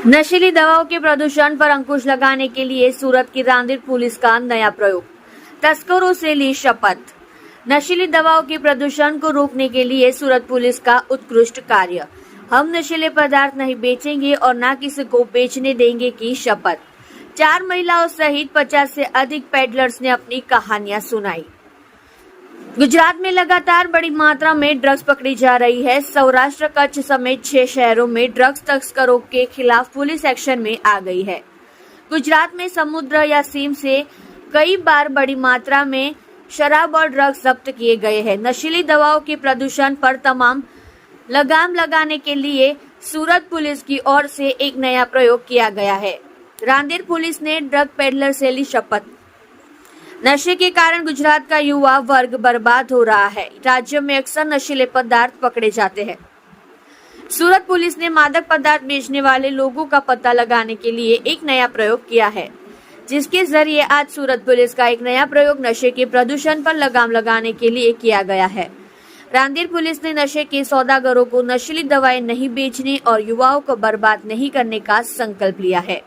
नशीली दवाओं के प्रदूषण पर अंकुश लगाने के लिए सूरत की रांदेर पुलिस का नया प्रयोग, तस्करों से ली शपथ। नशीली दवाओं के प्रदूषण को रोकने के लिए सूरत पुलिस का उत्कृष्ट कार्य। हम नशीले पदार्थ नहीं बेचेंगे और न किसी को बेचने देंगे की शपथ। 4 महिलाओं सहित 50 से अधिक पेडलर्स ने अपनी कहानियां सुनाई। गुजरात में लगातार बड़ी मात्रा में ड्रग्स पकड़ी जा रही है। सौराष्ट्र, कच्छ समेत 6 शहरों में ड्रग्स तस्करों के खिलाफ पुलिस एक्शन में आ गई है। गुजरात में समुद्र या सीम से कई बार बड़ी मात्रा में शराब और ड्रग्स जब्त किए गए हैं। नशीली दवाओं के प्रदूषण पर तमाम लगाम लगाने के लिए सूरत पुलिस की ओर से एक नया प्रयोग किया गया है। रांदेर पुलिस ने ड्रग पेडलर से ली शपथ। नशे के कारण गुजरात का युवा वर्ग बर्बाद हो रहा है। राज्य में अक्सर नशीले पदार्थ पकड़े जाते हैं। सूरत पुलिस ने मादक पदार्थ बेचने वाले लोगों का पता लगाने के लिए एक नया प्रयोग किया है, जिसके जरिए आज सूरत पुलिस का एक नया प्रयोग नशे के प्रदूषण पर लगाम लगाने के लिए किया गया है। रांदेर पुलिस ने नशे के सौदागरों को नशीली दवाएं नहीं बेचने और युवाओं को बर्बाद नहीं करने का संकल्प लिया है।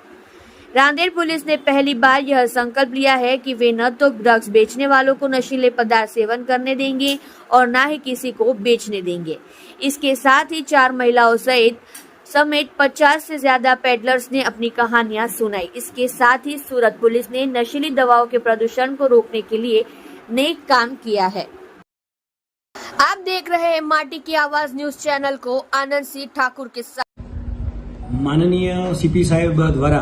रांदेर पुलिस ने पहली बार यह संकल्प लिया है कि वे न तो ड्रग्स बेचने वालों को नशीले पदार्थ सेवन करने देंगे और न ही किसी को बेचने देंगे। इसके साथ ही 4 महिलाओं समेत 50 से ज्यादा पेडलर्स ने अपनी कहानियां सुनाई। इसके साथ ही सूरत पुलिस ने नशीली दवाओं के प्रदूषण को रोकने के लिए नेक काम किया है। आप देख रहे हैं माटी की आवाज न्यूज चैनल को आनंद सिंह ठाकुर के साथ। માનનીય સીપી સાહેબ દ્વારા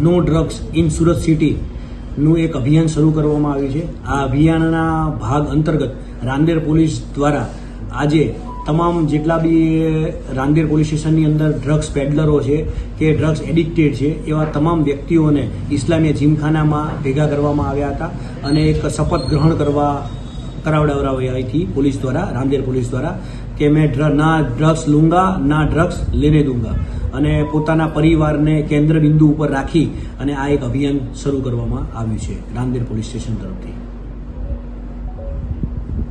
નો ડ્રગ્સ ઇન સુરત સિટીનું એક અભિયાન શરૂ કરવામાં આવ્યું છે। આ અભિયાનના ભાગ અંતર્ગત રાંદેર પોલીસ દ્વારા આજે તમામ જેટલા બી રાંદેર પોલીસ સ્ટેશનની અંદર ડ્રગ્સ પેડલરો છે કે ડ્રગ્સ એડિક્ટેડ છે એવા તમામ વ્યક્તિઓને ઇસ્લામીય જીમખાનામાં ભેગા કરવામાં આવ્યા હતા અને એક શપથ ગ્રહણ કરાવડાવવામાં આવી थी पुलिस द्वारा, रांदेर पुलिस द्वारा, કે મેં ના ડ્રગ્સ લૂંગા ના ડ્રગ્સ લેને દૂંગા અને પોતાના પરિવારને કેન્દ્ર બિંદુ ઉપર રાખી અને આ એક અભિયાન શરૂ કરવામાં આવ્યું છે રાંદેર પોલીસ સ્ટેશન તરફથી।